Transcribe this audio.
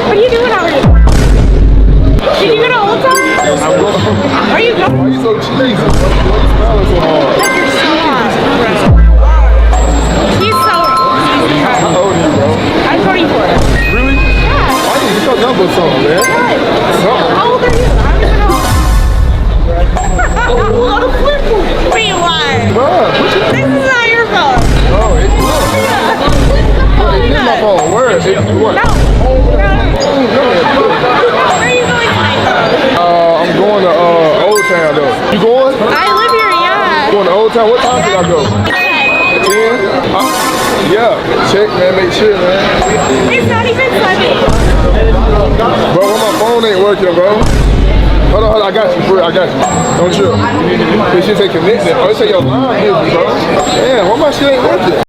What are you doing out here? Did you go to Old Town? Where are you going? Why you so cheesy? Why you smiling so hard? You're so hot, bro. He's so How old are you, bro? I'm 24. Really? Yeah. Why you get your number something, man? Something. How old are you? I don't even know. Wait, why? Bruh, what you This is not your phone. Oh, it's my phone. Where is it? What? No. Where are you going tonight? I'm going to Old Town, though. You going? I live here, yeah. Going to Old Town? What time should I go? 10? Yeah. Check, man. Make sure, man. It's not even 7. Bro, my phone ain't working, bro. Hold on, I got you, bro. I got you. Don't trip. This shit say connected. Oh, it say your line busy, bro. Damn, why my shit ain't working?